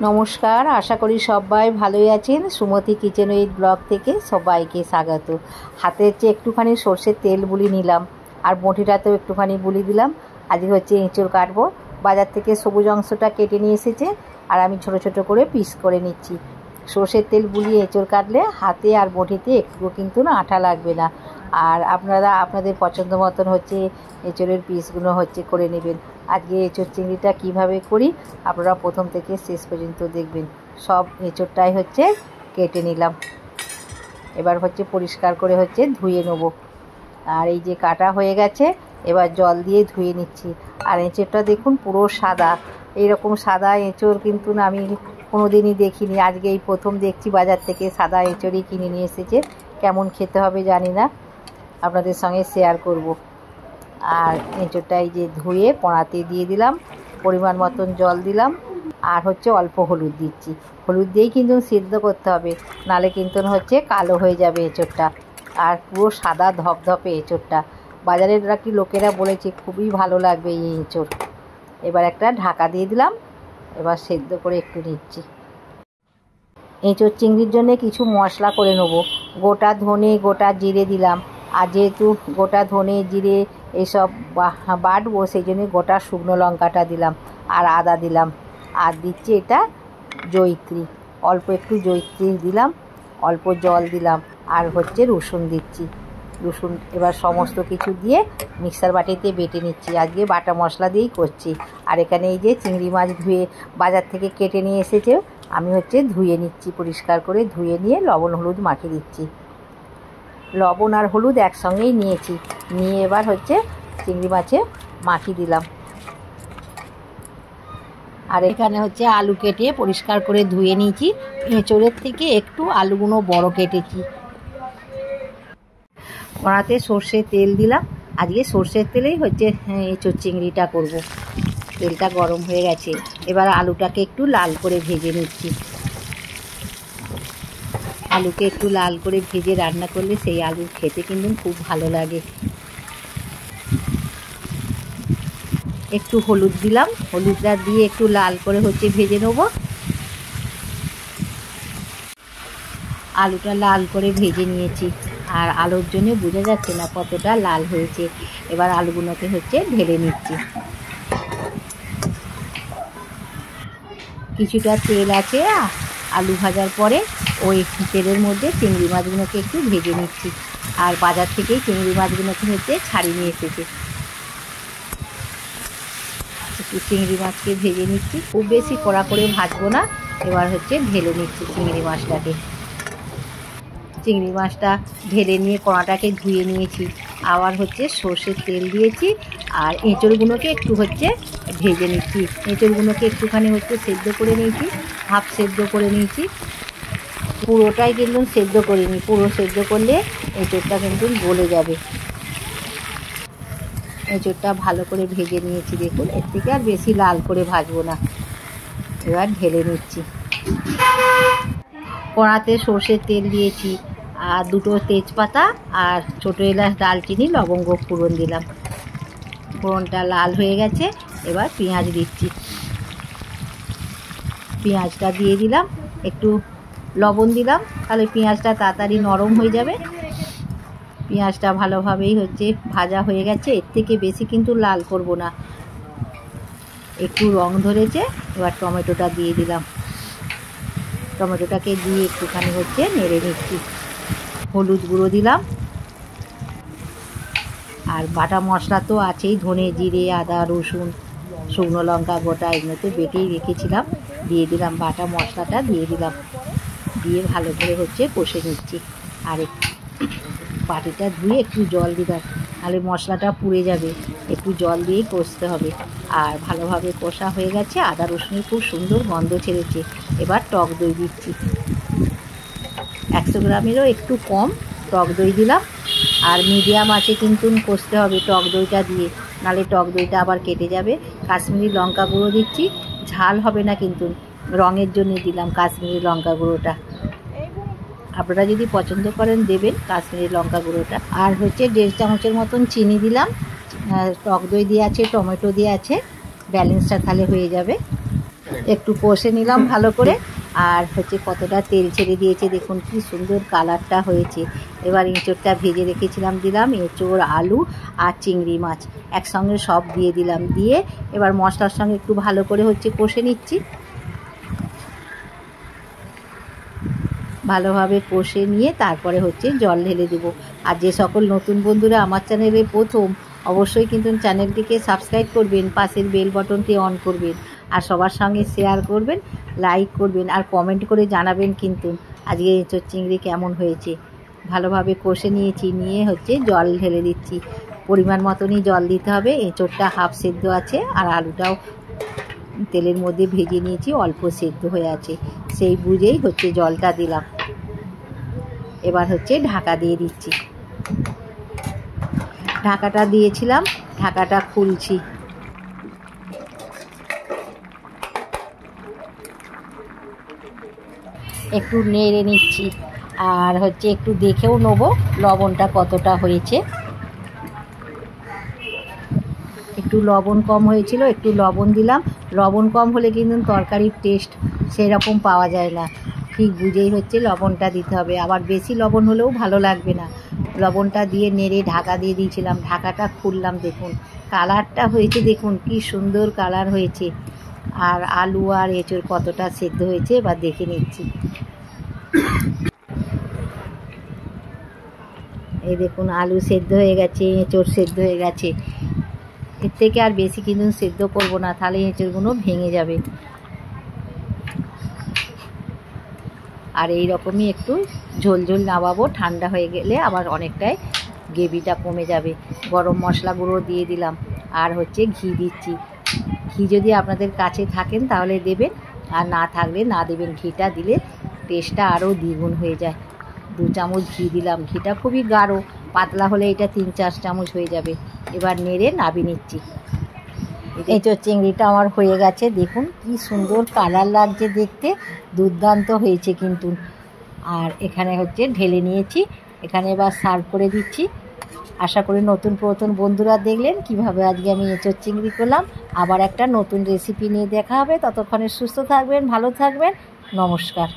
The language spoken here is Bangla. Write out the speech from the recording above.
নমস্কার, আশা করি সবাই ভালোই আছেন। সুমতি কিচেন উইথ ব্লগ থেকে সবাইকে স্বাগত। হাতে হচ্ছে একটুখানি সর্ষের তেল বুলি নিলাম, আর বঁটিটাতেও একটুখানি বুলি দিলাম। আজকে হচ্ছে এঁচড় কাটবো। বাজার থেকে সবুজ অংশটা কেটে নিয়ে এসেছে, আর আমি ছোট ছোট করে পিস করে নিচ্ছি। সর্ষের তেল বুলিয়ে এঁচড় কাটলে হাতে আর বঁটিতে একটুও কিন্তু না আঠা লাগবে না। আর আপনারা আপনাদের পছন্দ মতন হচ্ছে এঁচড়ের পিসগুলো হচ্ছে করে নেবেন। আজকে এঁচড় চিংড়িটা কিভাবে করি আপনারা প্রথম থেকে শেষ পর্যন্ত দেখবেন। সব এঁচড়টাই হচ্ছে কেটে নিলাম। এবার হচ্ছে পরিষ্কার করে হচ্ছে ধুয়ে নেব। আর এই যে কাটা হয়ে গেছে, এবার জল দিয়ে ধুয়ে নিচ্ছি। আর এঁচড়টা দেখুন পুরো সাদা। এইরকম সাদা এঁচড় কিন্তু না আমি কোনোদিনই দেখিনি, আজকে এই প্রথম দেখছি বাজার থেকে সাদা এঁচড়ই কিনে নিয়ে এসেছে। কেমন খেতে হবে জানি না, আপনাদের সঙ্গে শেয়ার করব। আর এঁচড়টা এই যে ধুয়ে কড়াতে দিয়ে দিলাম, পরিমাণ মতন জল দিলাম, আর হচ্ছে অল্প হলুদ দিচ্ছি। হলুদ দিয়েই কিন্তু সিদ্ধ করতে হবে, নালে কিন্তু হচ্ছে কালো হয়ে যাবে এঁচড়টা। আর পুরো সাদা ধপধপে এঁচড়টা। বাজারের নাকি লোকেরা বলেছে খুবই ভালো লাগবে এই এঁচড়। এবার একটা ঢাকা দিয়ে দিলাম, এবার সেদ্ধ করে একটু নিচ্ছি। এঁচড় চিংড়ির জন্য কিছু মশলা করে নেব। গোটা ধনে গোটা জিরে দিলাম, আর যেহেতু গোটা ধনে জিরে এসব বাটবো সেই জন্য গোটা শুকনো লঙ্কাটা দিলাম, আর আদা দিলাম। আর দিচ্ছি এটা জয়িত্রী, অল্প একটু জয়িত্রী দিলাম, অল্প জল দিলাম, আর হচ্ছে রসুন দিচ্ছি। রসুন এবার সমস্ত কিছু দিয়ে মিক্সার বাটিতে বেটে নিচ্ছি। আজকে বাটা মশলা দিয়েই করছি। আর এখানে এই যে চিংড়ি মাছ ধুয়ে বাজার থেকে কেটে নিয়ে এসেছে, আমি হচ্ছে ধুয়ে নিচ্ছি। পরিষ্কার করে ধুয়ে নিয়ে লবণ হলুদ মাখিয়ে দিচ্ছি। লবণ আর হলুদ একসঙ্গেই নিয়েছি, নিয়ে এবার হচ্ছে চিংড়ি মাছে মাখিয়ে দিলাম। আর এখানে হচ্ছে আলু কেটে পরিষ্কার করে ধুয়ে নিয়েছি। এঁচড়ের থেকে একটু আলুগুলো বড় কেটেছি। কড়াতে সর্ষের তেল দিলাম। আজকে সর্ষের তেলেই হচ্ছে এঁচড় চিংড়িটা করব। তেলটা গরম হয়ে গেছে, এবার আলুটাকে একটু লাল করে ভেজে নিচ্ছি। আলুকে একটু লাল করে ভেজে রান্না করলে সেই আলু খেতে কিন্তু খুব ভালো লাগে। একটু হলুদ দিলাম, হলুদটা দিয়ে একটু লাল করে হচ্ছে ভেজে নেব। আলুটা লাল করে ভেজে নিয়েছি, আর আলুর জন্য বোঝা যাচ্ছে না কতটা লাল হয়েছে। এবার আলুগুলোকে হচ্ছে ঢেলে নিচ্ছি। কিছুটা তেল আছে আলু ভাজার পরে, ওই তেলের মধ্যে চিংড়ি মাছগুলোকে একটু ভেজে নিচ্ছি। আর বাজার থেকেই চিংড়ি মাছগুলোকে হচ্ছে ছাড়িয়ে নিয়ে এসেছে। একটু চিংড়ি মাছকে ভেজে নিচ্ছি, খুব বেশি কড়া করে ভাজবো না। এবার হচ্ছে ঢেলে নিচ্ছি চিংড়ি মাছটাকে। চিংড়ি মাছটা ঢেলে নিয়ে কড়াটাকে ধুয়ে নিয়েছি। আবার হচ্ছে সর্ষের তেল দিয়েছি, আর এঁচড়গুলোকে একটু হচ্ছে ভেজে নিচ্ছি। এঁচড়গুলোকে একটুখানি হচ্ছে সেদ্ধ করে নিয়েছি, হাফ সেদ্ধ করে নিয়েছি। পুরোটাই কিন্তু সেদ্ধ করিনি, পুরো সেদ্ধ করলে এঁচড়টা কিন্তু গলে যাবে। এঁচড়টা ভালো করে ভেজে নিয়েছি দেখুন, এর থেকে আর বেশি লাল করে ভাজবো না। এবার ঢেলে নিচ্ছি। কড়াতে সর্ষের তেল দিয়েছি, আর দুটো তেজপাতা আর ছোটো এলাচ দালচিনি লবঙ্গ ফোড়ন দিলাম। ফোড়নটা লাল হয়ে গেছে, এবার পেঁয়াজ দিচ্ছি। পেঁয়াজটা দিয়ে দিলাম, একটু লবণ দিলাম, তাহলে পেঁয়াজটা তাড়াতাড়ি নরম হয়ে যাবে। পেঁয়াজটা ভালোভাবেই হচ্ছে ভাজা হয়ে গেছে, এর থেকে বেশি কিন্তু লাল করব না। একটু রং ধরেছে, এবার টমেটোটা দিয়ে দিলাম। টমেটোটাকে দিয়ে একটুখানি হচ্ছে নেড়ে নিচ্ছি। হলুদ গুঁড়ো দিলাম, আর বাটা মশলা তো আছেই, ধনে জিরে আদা রসুন শুকনো লঙ্কা গোটা এগুলো তো বেটেই রেখেছিলাম, দিয়ে দিলাম। বাটা মশলাটা দিয়ে দিলাম, দিয়ে ভালো করে হচ্ছে কষে নিচ্ছি। আর বাটিটা ধুয়ে একটু জল দিলাম, তাহলে মশলাটা পুড়ে যাবে। একটু জল দিয়েই কষতে হবে। আর ভালোভাবে কষা হয়ে গেছে, আদা রসুনের খুব সুন্দর গন্ধ ছেড়েছে। এবার টক দই দিচ্ছি, 100 গ্রামেরও একটু কম টক দই দিলাম। আর মিডিয়াম আঁচে কিন্তু কষতে হবে টক দইটা দিয়ে, নালে টক দইটা আবার কেটে যাবে। কাশ্মীরি লঙ্কা গুঁড়ো দিচ্ছি, ঝাল হবে না কিন্তু, রঙের জন্য দিলাম কাশ্মীরি লঙ্কা গুঁড়োটা। আপনারা যদি পছন্দ করেন দেবেন কাশ্মীরি লঙ্কা গুঁড়োটা। আর হচ্ছে 1.5 চামচের মতন চিনি দিলাম। টক দই দিয়ে আছে, টমেটো দিয়ে আছে, ব্যালেন্সটা তাহলে হয়ে যাবে। একটু কষে নিলাম ভালো করে। আর হচ্ছে কতটা তেল ছেড়ে দিয়েছে দেখুন, কি সুন্দর কালারটা হয়েছে। এবার এঁচোড়টা ভেজে রেখেছিলাম দিলাম, এঁচোড়, আলু আর চিংড়ি মাছ একসঙ্গে সব দিয়ে দিলাম। দিয়ে এবার মশলার সঙ্গে একটু ভালো করে হচ্ছে কষে নিচ্ছি। ভালোভাবে কষে নিয়ে তারপরে হচ্ছে জল ঢেলে দেবো। আর যে সকল নতুন বন্ধুরা আমার চ্যানেলে প্রথম, অবশ্যই কিন্তু চ্যানেলটিকে সাবস্ক্রাইব করবেন, পাশের বেল বাটনটি অন করবেন, আর সবার সঙ্গে শেয়ার করবেন, লাইক করবেন, আর কমেন্ট করে জানাবেন কিন্তু আজকে এঁচোড় চিংড়ি কেমন হয়েছে। ভালোভাবে কষে নিয়েছি, নিয়ে হচ্ছে জল ঢেলে দিচ্ছি। পরিমাণ মতনই জল দিতে হবে। এঁচোড়টা হাফ সেদ্ধ আছে আর আলুটাও তেলের মধ্যে ভেজে নিয়েছি, অল্প সেদ্ধ হয়ে আছে, সেই বুঝেই হচ্ছে জলটা দিলাম। এবার হচ্ছে ঢাকা দিয়ে দিচ্ছি। ঢাকাটা দিয়েছিলাম, ঢাকাটা খুলছি। একটু নেড়ে নিচ্ছি, আর হচ্ছে একটু দেখেও নেবো লবণটা কতটা হয়েছে। একটু লবণ কম হয়েছিল, একটু লবণ দিলাম। লবণ কম হলে কিন্তু তরকারির টেস্ট সেরকম পাওয়া যায় না, ঠিক বুঝেই হচ্ছে লবণটা দিতে হবে। আবার বেশি লবণ হলেও ভালো লাগবে না। লবণটা দিয়ে নেড়ে ঢাকা দিয়ে দিয়েছিলাম। ঢাকাটা খুললাম, দেখুন কালারটা হয়েছে, দেখুন কি সুন্দর কালার হয়েছে। আর আলু আর এঁচোড় কতটা সেদ্ধ হয়েছে এবার দেখে নিচ্ছি। এই দেখুন আলু সেদ্ধ হয়ে গেছে, এঁচোড় সেদ্ধ হয়ে গেছে। এর থেকে আর বেশি কিন্তু সেদ্ধ করবো না, তাহলে এঁচোড়গুলো ভেঙে যাবে। আর এই রকমই একটু ঝোল ঝোল নামাবো, ঠান্ডা হয়ে গেলে আবার অনেকটাই গ্রেভিটা কমে যাবে। গরম মশলা গুঁড়ো দিয়ে দিলাম, আর হচ্ছে ঘি দিচ্ছি। ঘি যদি আপনাদের কাছে থাকেন তাহলে দেবেন, আর না থাকলে না দেবেন। ঘিটা দিলে টেস্টটা আরও দ্বিগুণ হয়ে যায়। 2 চামচ ঘি দিলাম। ঘিটা খুবই গাঢ়, পাতলা হলে এটা 3-4 চামচ হয়ে যাবে। এবার নেড়ে নামিয়ে নিচ্ছি। এঁচোড় চিংড়িটা আমার হয়ে গেছে, দেখুন কি সুন্দর কালার লাগছে দেখতে, দুর্দান্ত হয়েছে কিন্তু। আর এখানে হচ্ছে ঢেলে নিয়েছি, এখানে এবার সার্ভ করে দিচ্ছি। আশা করি নতুন বন্ধুরা দেখলেন কিভাবে আজকে আমি এঁচোড় চিংড়ি করলাম। আবার একটা নতুন রেসিপি নিয়ে দেখা হবে। ততক্ষণে সুস্থ থাকবেন, ভালো থাকবেন। নমস্কার।